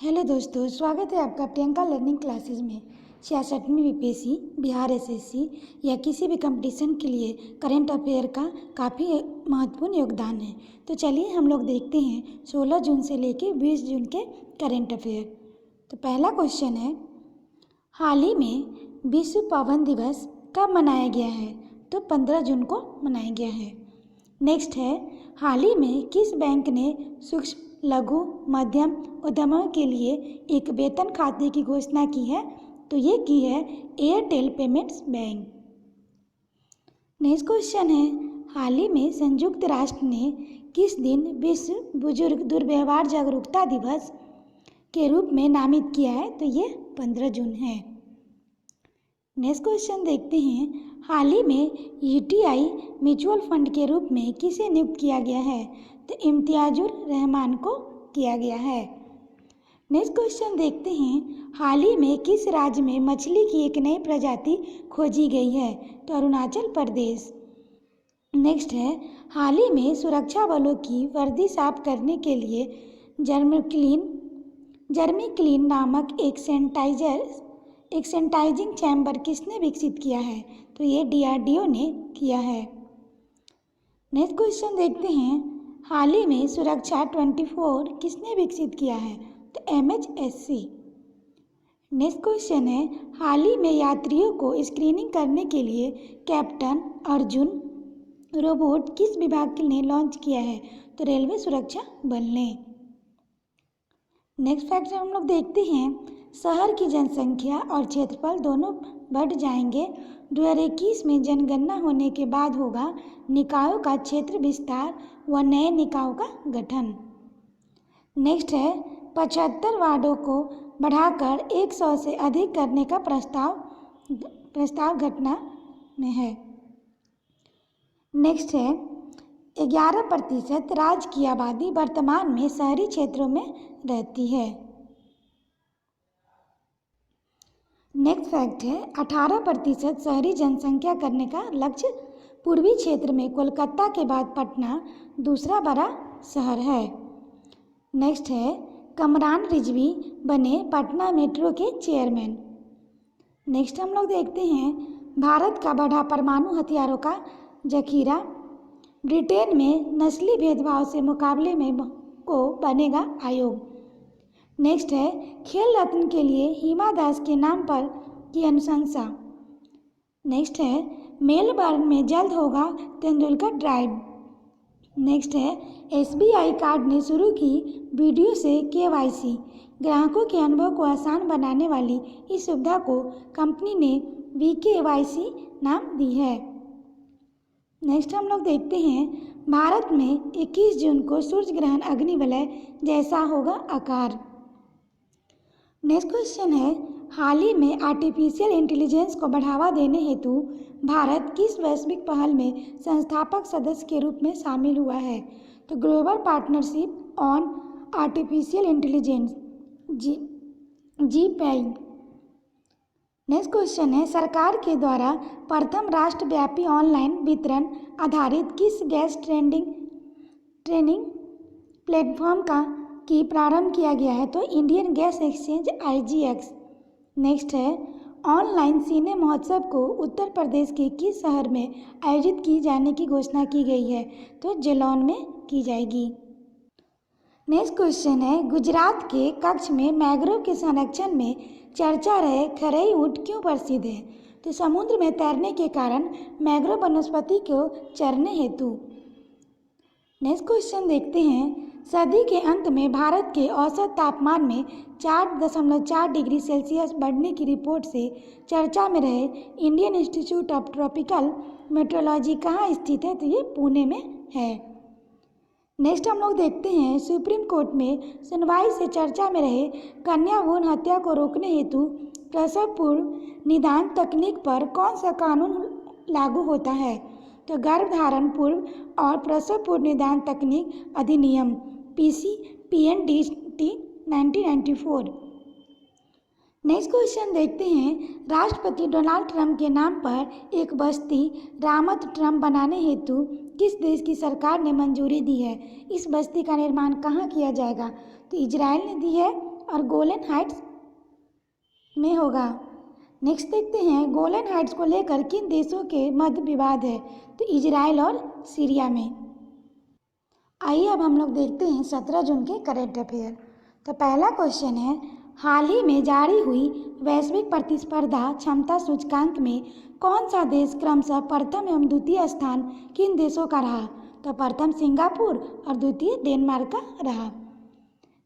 Hello दोस्तों, स्वागत है आपका प्रियंका लर्निंग क्लासेस में। 66वीं बीपीएससी, बिहार एसएससी या किसी भी कंपटीशन के लिए करंट अफेयर का काफ़ी महत्वपूर्ण योगदान है। तो चलिए हम लोग देखते हैं 16 जून से लेकर 20 जून के करंट अफेयर। तो पहला क्वेश्चन है, हाल ही में विश्व पवन दिवस कब मनाया गया है? तो 15 जून को मनाया गया है। नेक्स्ट है, हाल ही में किस बैंक ने सूक्ष्म लघु मध्यम उद्यमों के लिए एक वेतन खाते की घोषणा की है? तो ये की है Airtel payments bank. Next question है, हाल ही में संयुक्त राष्ट्र ने किस दिन विश्व बुजुर्ग दुर्व्यवहार जागरूकता दिवस के रूप में नामित किया है? तो ये 15 जून है। नेक्स्ट क्वेश्चन देखते हैं, हाल ही में यूटीआई म्यूचुअल फंड के रूप में किसे नियुक्त किया गया है? तो इम्तियाजुर रहमान को किया गया है। नेक्स्ट क्वेश्चन देखते हैं, हाल ही में किस राज्य में मछली की एक नई प्रजाति खोजी गई है? तो अरुणाचल प्रदेश। नेक्स्ट है, हाल ही में सुरक्षा बलों की वर्दी साफ करने के लिए जर्मी क्लीन नामक एक सैनिटाइजिंग चैम्बर किसने विकसित किया है? तो ये डीआरडीओ ने किया है। नेक्स्ट क्वेश्चन देखते हैं, हाल ही में सुरक्षा 24 किसने विकसित किया है? तो एमएचएससी। नेक्स्ट क्वेश्चन है, हाल ही में यात्रियों को स्क्रीनिंग करने के लिए कैप्टन अर्जुन रोबोट किस विभाग ने लॉन्च किया है? तो रेलवे सुरक्षा बल ने। नेक्स्ट फैक्टर हम लोग देखते हैं, शहर की जनसंख्या और क्षेत्रफल दोनों बढ़ जाएंगे। 2021 में जनगणना होने के बाद होगा निकायों का क्षेत्र विस्तार व नए निकायों का गठन। नेक्स्ट है, 75 वार्डों को बढ़ाकर 100 से अधिक करने का प्रस्ताव घटना में है। नेक्स्ट है, 11% राज्य की आबादी वर्तमान में शहरी क्षेत्रों में रहती है। नेक्स्ट फैक्ट है, 18% शहरी जनसंख्या करने का लक्ष्य पूर्वी क्षेत्र में कोलकाता के बाद पटना दूसरा बड़ा शहर है। नेक्स्ट है, कमरान रिजवी बने पटना मेट्रो के चेयरमैन। नेक्स्ट हम लोग देखते हैं, भारत का बढ़ा परमाणु हथियारों का जखीरा, ब्रिटेन में नस्ली भेदभाव से मुकाबले में को बनेगा आयोग। नेक्स्ट है, खेल रत्न के लिए हिमा दास के नाम पर की अनुशंसा। नेक्स्ट है, मेलबर्न में जल्द होगा तेंदुलकर ड्राइव। नेक्स्ट है, एसबीआई कार्ड ने शुरू की वीडियो से केवाईसी, ग्राहकों के अनुभव को आसान बनाने वाली इस सुविधा को कंपनी ने वीकेवाईसी नाम दी है। नेक्स्ट हम लोग देखते हैं, भारत में 21 जून को सूर्य ग्रहण अग्निवलय जैसा होगा आकार। नेक्स्ट क्वेश्चन है, हाल ही में आर्टिफिशियल इंटेलिजेंस को बढ़ावा देने हेतु भारत किस वैश्विक पहल में संस्थापक सदस्य के रूप में शामिल हुआ है? तो global partnership on artificial intelligence GPAI। Next question है, सरकार के द्वारा प्रथम राष्ट्रव्यापी ऑनलाइन वितरण आधारित किस गैस ट्रेनिंग प्लेटफॉर्म की प्रारंभ किया गया है? तो Indian gas exchange IGX। Next है, ऑनलाइन सिने महोत्सव को उत्तर प्रदेश के किस शहर में आयोजित की जाने की घोषणा की गई है? तो जालौन में की जाएगी। नेक्स्ट क्वेश्चन है, गुजरात के कच्छ में मैंग्रोव के संरक्षण में चर्चा रहे खरई ऊँट क्यों प्रसिद्ध है? तो समुद्र में तैरने के कारण मैंग्रोव वनस्पति को चरने हेतु। नेक्स्ट क्वेश्चन देखते हैं, सदी के अंत में भारत के औसत तापमान में 4.4 डिग्री सेल्सियस बढ़ने की रिपोर्ट से चर्चा में रहे Indian institute of tropical metrology कहाँ स्थित है? तो ये पुणे में है। नेक्स्ट हम लोग देखते हैं, सुप्रीम कोर्ट में सुनवाई से चर्चा में रहे कन्या भ्रूण हत्या को रोकने हेतु प्रसव पूर्व निदान तकनीक पर कौन सा कानून लागू होता है? तो गर्भधारण पूर्व और प्रसव पूर्व निदान तकनीक अधिनियम PNDT 1994। नेक्स्ट क्वेश्चन देखते हैं, राष्ट्रपति डोनाल्ड ट्रंप के नाम पर एक बस्ती रामत ट्रंप बनाने हेतु किस देश की सरकार ने मंजूरी दी है? इस बस्ती का निर्माण कहाँ किया जाएगा? तो इजराइल ने दी है और गोलन हाइट्स में होगा। नेक्स्ट देखते हैं, गोलन हाइट्स को लेकर किन देशों के मध्य विवाद है? तो इजराइल और सीरिया में। आइए अब हम लोग देखते हैं 17 जून के करंट अफेयर। तो पहला क्वेश्चन है, हाल ही में जारी हुई वैश्विक प्रतिस्पर्धा क्षमता सूचकांक में कौन सा देश क्रमशः प्रथम एवं द्वितीय स्थान किन देशों का रहा? तो प्रथम सिंगापुर और द्वितीय डेनमार्क का रहा।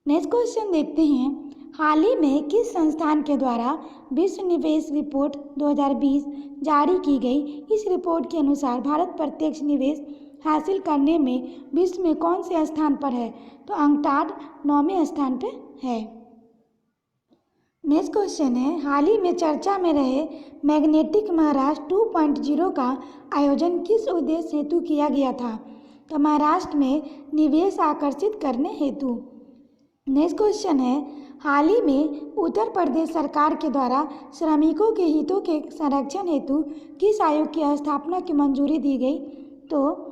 नेक्स्ट क्वेश्चन देखते हैं, हाल ही में किस संस्थान के द्वारा विश्व निवेश रिपोर्ट 2020 जारी की गई? इस रिपोर्ट के अनुसार भारत प्रत्यक्ष निवेश हासिल करने में विश्व में कौन से स्थान पर है? तो अंकटाड 9वें स्थान पर है। नेक्स्ट क्वेश्चन है, हाल ही में चर्चा में रहे मैग्नेटिक महाराष्ट्र 2.0 का आयोजन किस उद्देश्य हेतु किया गया था? तो महाराष्ट्र में निवेश आकर्षित करने हेतु। नेक्स्ट क्वेश्चन है, हाल ही में उत्तर प्रदेश सरकार के द्वारा श्रमिकों के हितों के संरक्षण हेतु किस आयोग की स्थापना की मंजूरी दी गई? तो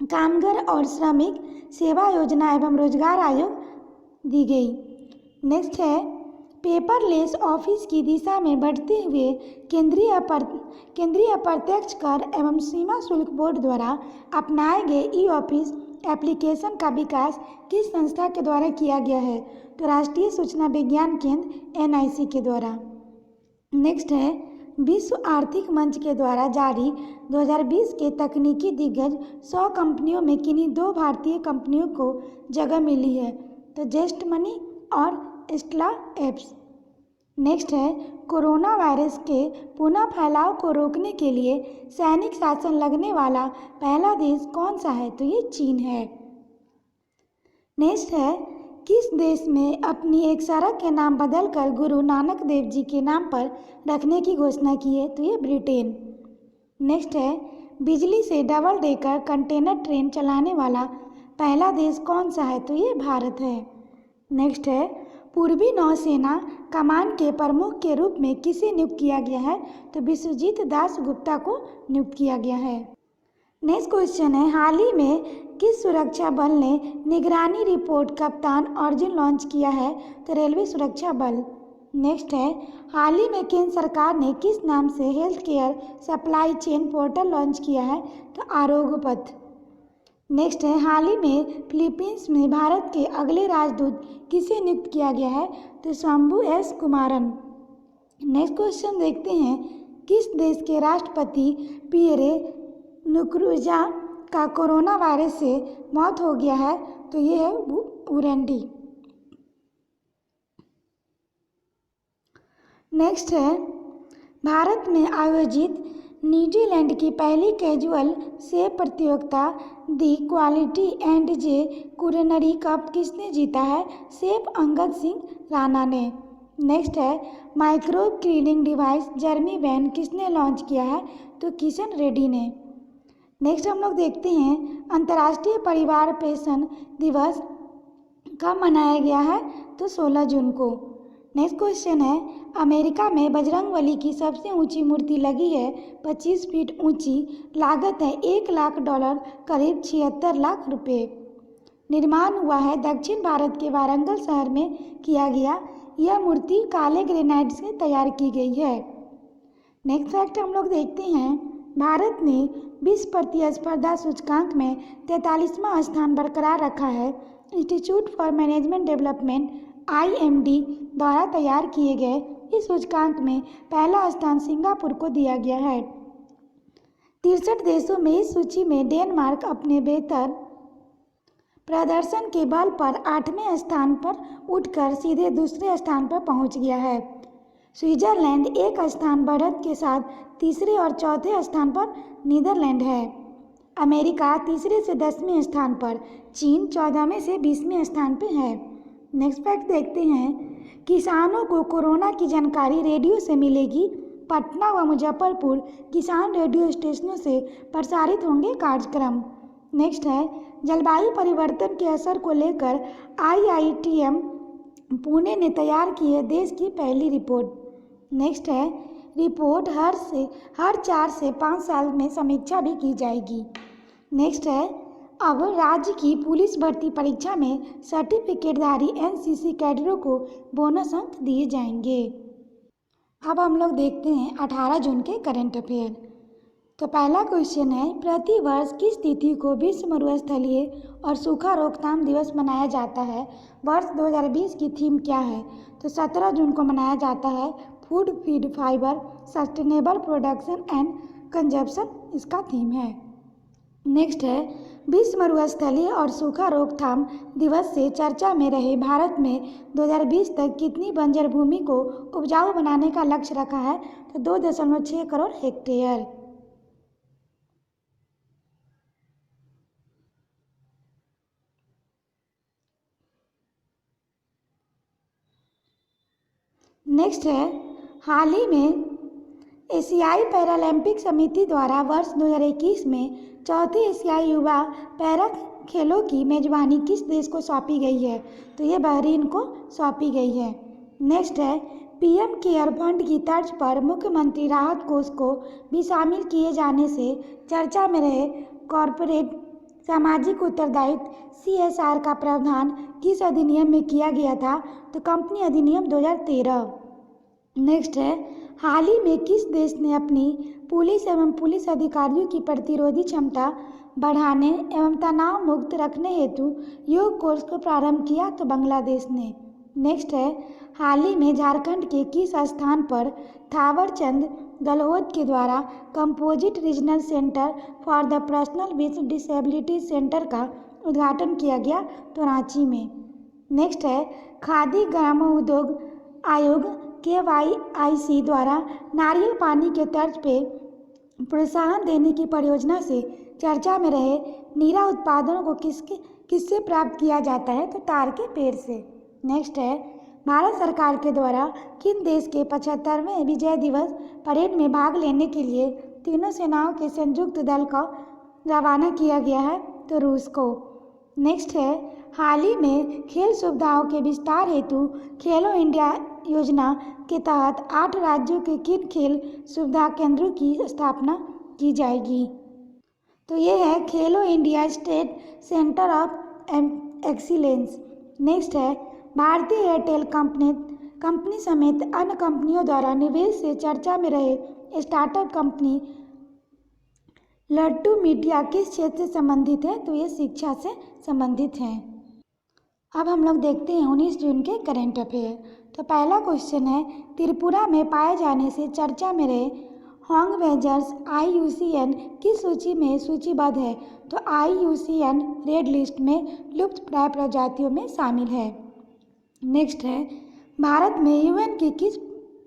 कामगार और श्रमिक सेवा योजना एवं रोजगार आयोग दी गई। नेक्स्ट है, पेपरलेस ऑफिस की दिशा में बढ़ते हुए केंद्रीय अप्रत्यक्ष कर एवं सीमा शुल्क बोर्ड द्वारा अपनाए गए ई ऑफिस एप्लीकेशन का विकास किस संस्था के द्वारा किया गया है? तो राष्ट्रीय सूचना विज्ञान केंद्र NIC के द्वारा। नेक्स्ट है, विश्व आर्थिक मंच के द्वारा जारी 2020 के तकनीकी दिग्गज 100 कंपनियों में किन्हीं 2 भारतीय कंपनियों को जगह मिली है? तो जेस्ट मनी और स्टेला एप्स। नेक्स्ट है, कोरोना वायरस के पुनः फैलाव को रोकने के लिए सैनिक शासन लगने वाला पहला देश कौन सा है? तो ये चीन है। नेक्स्ट है, किस देश में अपनी एक सड़क के नाम बदलकर गुरु नानक देव जी के नाम पर रखने की घोषणा की है? तो ये ब्रिटेन। नेक्स्ट है, बिजली से डबल डेकर कंटेनर ट्रेन चलाने वाला पहला देश कौन सा है? तो ये भारत है। नेक्स्ट है, पूर्वी नौसेना कमान के प्रमुख के रूप में किसे नियुक्त किया गया है? तो विश्वजीत दास गुप्ता को नियुक्त किया गया है। नेक्स्ट क्वेश्चन है, हाल ही में किस सुरक्षा बल ने निगरानी रिपोर्ट कप्तान अर्जुन लॉन्च किया है? तो रेलवे सुरक्षा बल। नेक्स्ट है, हाल ही में केंद्र सरकार ने किस नाम से health care supply chain portal launch किया है? तो आरोग्य पथ। नेक्स्ट है, हाल ही में फिलीपींस में भारत के अगले राजदूत किसे नियुक्त किया गया है? तो Shambhu S Kumaran. Next question देखते हैं, किस देश के राष्ट्रपति पियरे नकुरुंजीज़ा का कोरोना वायरस से मौत हो गया है? तो ये है बुरुंडी। नेक्स्ट है, भारत में आयोजित न्यूजीलैंड की पहली कैजुअल शेफ प्रतियोगिता दी क्वालिटी एंड जे कुरिनरी कप किसने जीता है? शेफ अंगद सिंह राणा ने। नेक्स्ट है, माइक्रोवेव क्लीनिंग डिवाइस जर्मी वैन किसने लॉन्च किया है? तो किशन रेड्डी ने। नेक्स्ट हम लोग देखते हैं, अंतर्राष्ट्रीय परिवार पेंशन दिवस कब मनाया गया है? तो 16 जून को। नेक्स्ट क्वेश्चन है, अमेरिका में बजरंगबली की सबसे ऊंची मूर्ति लगी है 25 फीट ऊंची, लागत है $1,00,000 करीब 76 लाख रुपए। निर्माण हुआ है दक्षिण भारत के वारंगल शहर में किया गया। यह मूर्ति काले ग्रेनाइट से तैयार की गई है। नेक्स्ट फैक्ट हम लोग देखते हैं, भारत ने विश्व प्रतिस्पर्धा सूचकांक में 43वां स्थान बरकरार रखा है। Institute for management development IMD द्वारा तैयार किए गए इस सूचकांक में पहला स्थान सिंगापुर को दिया गया है। 63 देशों में इस सूची में डेनमार्क अपने बेहतर प्रदर्शन के बल पर 8वें स्थान पर उठकर सीधे दूसरे स्थान पर पहुंच गया है। स्विट्जरलैंड एक स्थान बढ़त के साथ तीसरे और चौथे स्थान पर नीदरलैंड है। अमेरिका तीसरे से 10वें स्थान पर, चीन 14वें से 20वें स्थान पर है। नेक्स्ट फैक्ट देखते हैं, किसानों को कोरोना की जानकारी रेडियो से मिलेगी। पटना व मुजफ्फरपुर किसान रेडियो स्टेशनों से प्रसारित होंगे कार्यक्रम। नेक्स्ट है, जलवायु परिवर्तन के असर को लेकर IITM पुणे ने तैयार की है देश की पहली रिपोर्ट। नेक्स्ट है, रिपोर्ट हर 4 से 5 साल में समीक्षा भी की जाएगी। नेक्स्ट है, अब राज्य की पुलिस भर्ती परीक्षा में सर्टिफिकेटधारी एनसीसी कैडरों को बोनस अंक दिए जाएंगे। अब हम लोग देखते हैं 18 जून के करंट अफेयर। तो पहला क्वेश्चन है, प्रति वर्ष किस तिथि को विश्व मरुस्थलीय और सूखा रोकथाम दिवस मनाया जाता है? वर्ष 2020 की थीम क्या है? तो 17 जून को मनाया जाता है food feed fibre sustainable production and consumption, इसका थीम है। नेक्स्ट है, विश्व मरुस्थलीय और सूखा रोकथाम दिवस से चर्चा में रहे भारत में 2020 तक कितनी बंजर भूमि को उपजाऊ बनाने का लक्ष्य रखा है? तो 2.6 करोड़ हेक्टेयर। नेक्स्ट है, हाल ही में एशियाई पैरालंपिक समिति द्वारा वर्ष 2021 में चौथे एशियाई युवा पैरा खेलों की मेजबानी किस देश को सौंपी गई है? तो ये बहरीन को सौंपी गई है। नेक्स्ट है, पीएम केयर फंड की तर्ज पर मुख्यमंत्री राहत कोष को भी शामिल किए जाने से चर्चा में रहे कॉरपोरेट सामाजिक उत्तरदायित्व CSR का प्रावधान किस अधिनियम में किया गया था? तो कंपनी अधिनियम 2013। नेक्स्ट है, हाल ही में किस देश ने अपनी पुलिस एवं पुलिस अधिकारियों की प्रतिरोधी क्षमता बढ़ाने एवं तनाव मुक्त रखने हेतु योग कोर्स को प्रारंभ किया? तो बांग्लादेश ने। नेक्स्ट है, हाल ही में झारखंड के किस स्थान पर थावरचंद गहलोत के द्वारा composite regional centre for the personal with disability centre का उद्घाटन किया गया? तो रांची में। नेक्स्ट है, खादी ग्रामोद्योग आयोग KYIC द्वारा नारियल पानी के तर्ज पे प्रोत्साहन देने की परियोजना से चर्चा में रहे नीरा उत्पादनों को किससे प्राप्त किया जाता है? तो तार के पेड़ से। नेक्स्ट है, भारत सरकार के द्वारा किन देश के 75वें विजय दिवस परेड में भाग लेने के लिए तीनों सेनाओं के संयुक्त दल का रवाना किया गया है? तो रूस को। नेक्स्ट है, हाल ही में खेल सुविधाओं के विस्तार हेतु खेलो इंडिया योजना के तहत 8 राज्यों के किन खेल सुविधा केंद्रों की स्थापना की जाएगी? तो ये है खेलो India state centre of excellence. Next है, भारतीय एयरटेल कंपनी समेत अन्य कंपनियों द्वारा निवेश से चर्चा में रहे स्टार्टअप कंपनी लट्टू मीडिया किस क्षेत्र से संबंधित है? तो ये शिक्षा से संबंधित है। अब हम लोग देखते हैं 19 जून के करंट अफेयर। तो पहला क्वेश्चन है, त्रिपुरा में पाए जाने से चर्चा में रहे हॉन्गवेजर्स IUCN किस सूची में सूचीबद्ध है? तो IUCN रेड लिस्ट में लुप्तप्राय प्रजातियों में शामिल है। नेक्स्ट है, भारत में UN की किस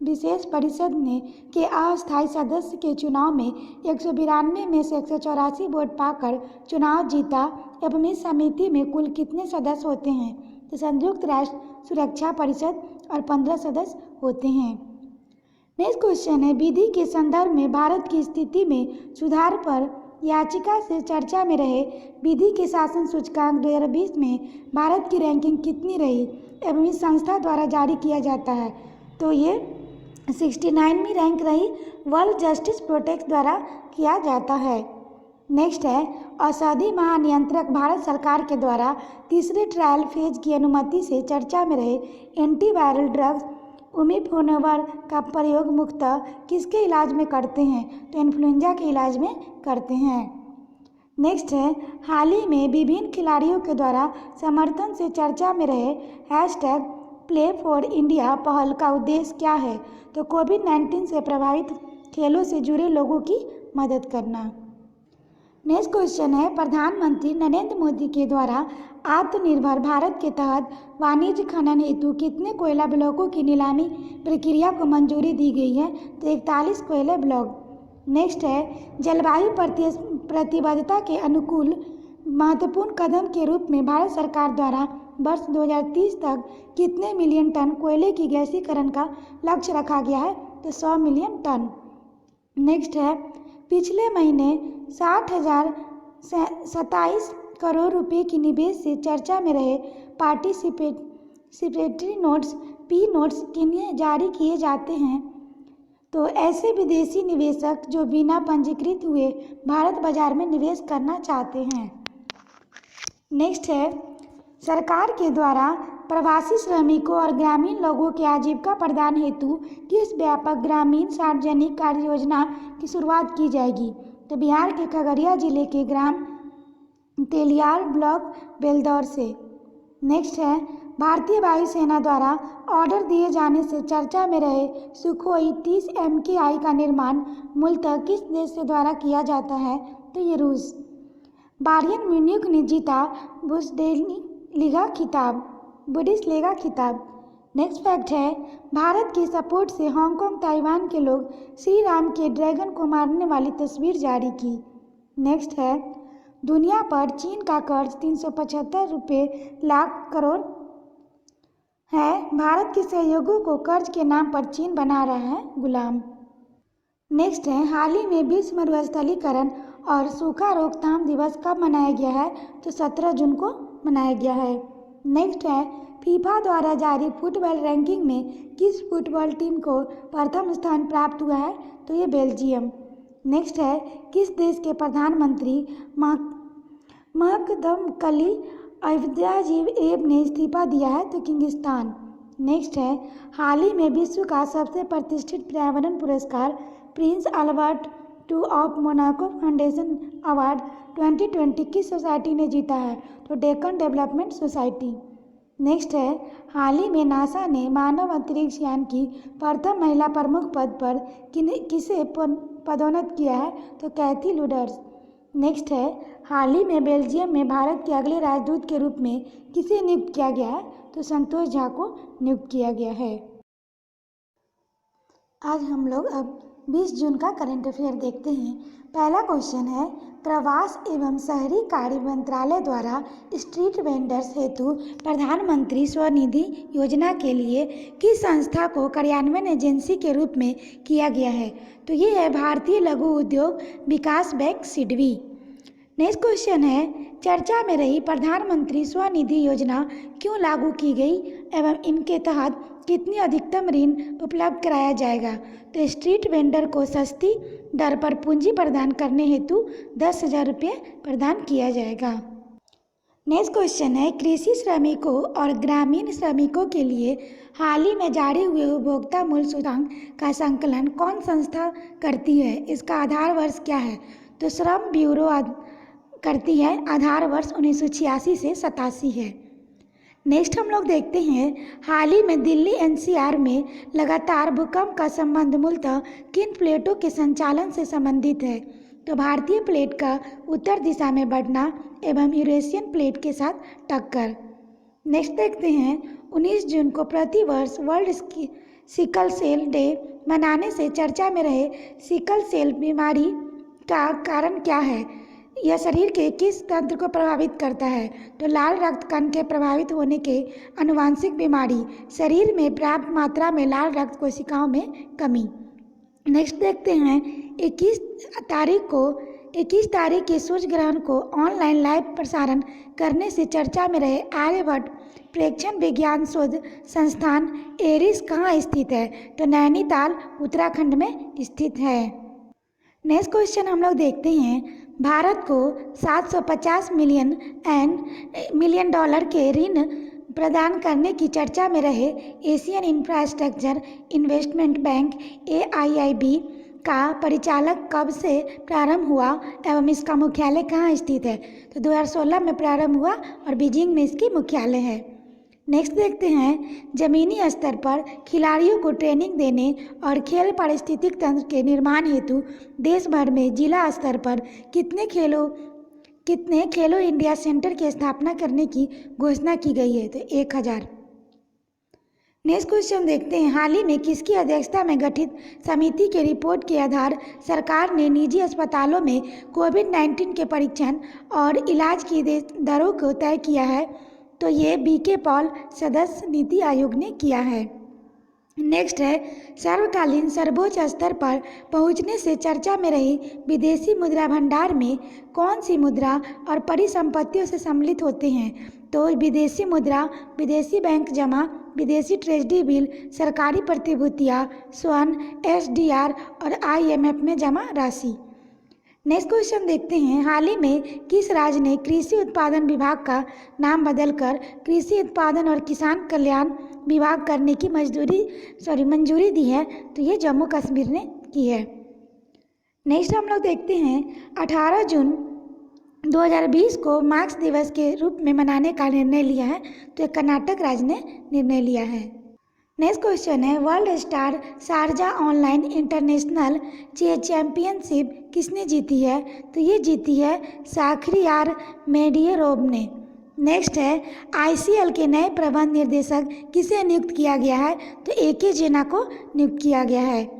विशेष परिषद ने के अस्थायी सदस्य के चुनाव में 192 में से 184 वोट पाकर चुनाव जीता एवं इस समिति में कुल कितने सदस्य होते हैं? तो संयुक्त राष्ट्र सुरक्षा परिषद और 15 सदस्य होते हैं। नेक्स्ट क्वेश्चन है, विधि के संदर्भ में भारत की स्थिति में सुधार पर याचिका से चर्चा में रहे विधि के शासन सूचकांक 2020 में भारत की रैंकिंग कितनी रही एवं इस संस्था द्वारा जारी किया जाता है? तो ये 69वीं रैंक रही, वर्ल्ड जस्टिस प्रोटेक्ट द्वारा किया जाता है। नेक्स्ट है, औषधि महानियंत्रक भारत सरकार के द्वारा तीसरे ट्रायल फेज की अनुमति से चर्चा में रहे एंटीवायरल ड्रग्स उमिफेनोवर का प्रयोग मुख्यतः किसके इलाज में करते हैं? तो इन्फ्लुएंजा के इलाज में करते हैं। नेक्स्ट है, हाल ही में विभिन्न खिलाड़ियों के द्वारा समर्थन से चर्चा में रहे हैशटैग प्ले फॉर इंडिया पहल का उद्देश्य क्या है? तो कोविड-19 से प्रभावित खेलों से जुड़े लोगों की मदद करना। नेक्स्ट क्वेश्चन है, प्रधानमंत्री नरेंद्र मोदी के द्वारा आत्मनिर्भर भारत के तहत वाणिज्य खनन हेतु कितने कोयला ब्लॉकों की नीलामी प्रक्रिया को मंजूरी दी गई है? तो 41 कोयला ब्लॉक। नेक्स्ट है, जलवायु प्रतिबद्धता के अनुकूल महत्वपूर्ण कदम के रूप में भारत सरकार द्वारा वर्ष 2030 तक कितने मिलियन टन कोयले की गैसीकरण का लक्ष्य रखा गया है? तो 100 मिलियन टन। नेक्स्ट है, पिछले महीने 60,027 करोड़ रुपए की निवेश से चर्चा में रहे पार्टिसिपेटरी नोट्स P नोट्स किन्हें जारी किए जाते हैं? तो ऐसे विदेशी निवेशक जो बिना पंजीकृत हुए भारत बाजार में निवेश करना चाहते हैं। नेक्स्ट है, सरकार के द्वारा प्रवासी श्रमिकों और ग्रामीण लोगों के आजीविका प्रदान हेतु किस व्यापक ग्रामीण सार्वजनिक कार्य योजना की शुरुआत की जाएगी? तो बिहार के खगड़िया जिले के ग्राम तेलियार ब्लॉक बेलदौर से। नेक्स्ट है, भारतीय वायुसेना द्वारा ऑर्डर दिए जाने से चर्चा में रहे सुखोई 30 MKI का निर्माण मूलतः किस देश से द्वारा किया जाता है? तो ये रूस। बायर्न म्यूनिख ने जीता बुंदेसलीगा खिताब। नेक्स्ट फैक्ट है, भारत के सपोर्ट से हांगकांग ताइवान के लोग श्री राम के ड्रैगन को मारने वाली तस्वीर जारी की। नेक्स्ट है, दुनिया पर चीन का कर्ज 375 लाख करोड़ है। भारत के सहयोगों को कर्ज के नाम पर चीन बना रहा है गुलाम। नेक्स्ट है, हाल ही में विश्व मरुस्थलीकरण और सूखा रोकथाम दिवस कब मनाया गया है? तो 17 जून को मनाया गया है। नेक्स्ट है, फीफा द्वारा जारी फुटबॉल रैंकिंग में किस फुटबॉल टीम को प्रथम स्थान प्राप्त हुआ है? तो ये बेल्जियम। नेक्स्ट है, किस देश के प्रधानमंत्री महमदकली अब्देलाजिब ने इस्तीफा दिया है? तो किर्गिस्तान। नेक्स्ट है, हाल ही में विश्व का सबसे प्रतिष्ठित पर्यावरण पुरस्कार Prince Albert II of Monaco foundation award 2020 किस सोसाइटी ने जीता है? तो डेक्कन डेवलपमेंट सोसाइटी। नेक्स्ट है, हाल ही में नासा ने मानव अंतरिक्ष यान की प्रथम महिला प्रमुख पद पर किसे पदोन्नत किया है? तो कैथी लुडर्स। नेक्स्ट है, हाल ही में बेल्जियम में भारत के अगले राजदूत के रूप में किसे नियुक्त किया गया है? तो संतोष झा को नियुक्त किया गया है। आज हम लोग अब 20 जून का करंट अफेयर देखते हैं। पहला क्वेश्चन है, प्रवास एवं शहरी कार्य मंत्रालय द्वारा स्ट्रीट वेंडर्स हेतु प्रधानमंत्री स्वनिधि योजना के लिए किस संस्था को कार्यान्वयन एजेंसी के रूप में किया गया है? तो ये है भारतीय लघु उद्योग विकास बैंक सिडबी। नेक्स्ट क्वेश्चन है, चर्चा में रही प्रधानमंत्री स्वनिधि योजना क्यों लागू की गई एवं इनके तहत कितनी अधिकतम ऋण उपलब्ध कराया जाएगा? तो स्ट्रीट वेंडर को सस्ती दर पर पूंजी प्रदान करने हेतु 10,000 रुपये प्रदान किया जाएगा। नेक्स्ट क्वेश्चन है, कृषि श्रमिकों और ग्रामीण श्रमिकों के लिए हाल ही में जारी हुए उपभोक्ता मूल्य सूचकांक का संकलन कौन संस्था करती है? इसका आधार वर्ष क्या है? तो श्रम ब्यूरो करती है। आधार वर्ष 1986 से 87 है। नेक्स्ट हम लोग देखते हैं, हाल ही में दिल्ली NCR में लगातार भूकंप का संबंध मूलतः किन प्लेटों के संचालन से संबंधित है? तो भारतीय प्लेट का उत्तर दिशा में बढ़ना एवं यूरेशियन प्लेट के साथ टक्कर। नेक्स्ट देखते हैं, 19 जून को प्रतिवर्ष वर्ल्ड सिकल सेल डे मनाने से चर्चा में रहे सिकल सेल बीमारी का कारण क्या है? यह शरीर के किस तंत्र को प्रभावित करता है? तो लाल रक्त कण के प्रभावित होने के आनुवंशिक बीमारी, शरीर में पर्याप्त मात्रा में लाल रक्त कोशिकाओं में कमी। नेक्स्ट देखते हैं, 21 तारीख के सूर्य ग्रहण को ऑनलाइन लाइव प्रसारण करने से चर्चा में रहे आर्यभट्ट प्रेक्षण विज्ञान शोध संस्थान एरिस कहाँ स्थित है? तो नैनीताल उत्तराखंड में स्थित है। नेक्स्ट क्वेश्चन हम लोग देखते हैं, भारत को 750 मिलियन डॉलर के ऋण प्रदान करने की चर्चा में रहे Asian infrastructure investment bank AIIB का परिचालक कब से प्रारंभ हुआ एवं इसका मुख्यालय कहाँ स्थित है? तो 2016 में प्रारंभ हुआ और बीजिंग में इसकी मुख्यालय है। नेक्स्ट देखते हैं, जमीनी स्तर पर खिलाड़ियों को ट्रेनिंग देने और खेल पारिस्थितिक तंत्र के निर्माण हेतु देश भर में जिला स्तर पर कितने खेलो इंडिया सेंटर की स्थापना करने की घोषणा की गई है? तो 1000। नेक्स्ट क्वेश्चन देखते हैं, हाल ही में किसकी अध्यक्षता में गठित समिति के रिपोर्ट के आधार सरकार ने निजी अस्पतालों में कोविड-19 के परीक्षण और इलाज की दरों को तय किया है? तो ये BK पॉल सदस्य नीति आयोग ने किया है। नेक्स्ट है, सर्वकालीन सर्वोच्च स्तर पर पहुंचने से चर्चा में रही विदेशी मुद्रा भंडार में कौन सी मुद्रा और परिसंपत्तियों से सम्मिलित होते हैं? तो विदेशी मुद्रा, विदेशी बैंक जमा, विदेशी ट्रेजरी बिल, सरकारी प्रतिभूतियाँ, स्वर्ण, SDR और IMF में जमा राशि। नेक्स्ट क्वेश्चन देखते हैं, हाल ही में किस राज्य ने कृषि उत्पादन विभाग का नाम बदलकर कृषि उत्पादन और किसान कल्याण विभाग करने की मंजूरी दी है? तो ये जम्मू कश्मीर ने की है। नेक्स्ट हम लोग देखते हैं, 18 जून 2020 को मार्क्स दिवस के रूप में मनाने का निर्णय लिया है। तो ये कर्नाटक राज्य ने निर्णय लिया है। नेक्स्ट क्वेश्चन है, world star Sharjah online international chess championship किसने जीती है? तो ये जीती है शाखरियार मेडियरोव ने। नेक्स्ट है, आईसीएल के नए प्रबंध निर्देशक किसे नियुक्त किया गया है? तो एके जैना को नियुक्त किया गया है।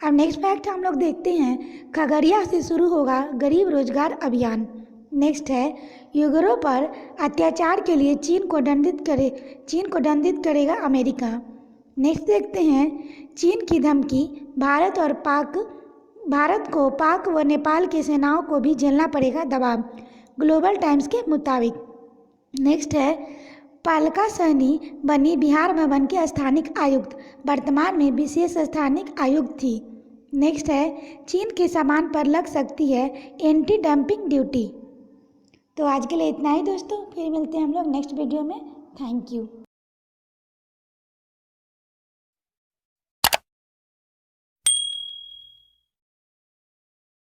अब नेक्स्ट फैक्ट हम लोग देखते हैं, खगड़िया से शुरू होगा गरीब रोजगार अभियान। नेक्स्ट है, युगरों पर अत्याचार के लिए चीन को दंडित करेगा अमेरिका। नेक्स्ट देखते हैं, चीन की धमकी, भारत को पाक व नेपाल की सेनाओं को भी झेलना पड़ेगा दबाव, ग्लोबल टाइम्स के मुताबिक। नेक्स्ट है, पालका सहनी बनी बिहार भवन के स्थानिक आयुक्त, वर्तमान में विशेष स्थानिक आयुक्त थी। नेक्स्ट है, चीन के सामान पर लग सकती है एंटी डंपिंग ड्यूटी। तो आज के लिए इतना ही दोस्तों, फिर मिलते हैं हम लोग नेक्स्ट वीडियो में। Thank you.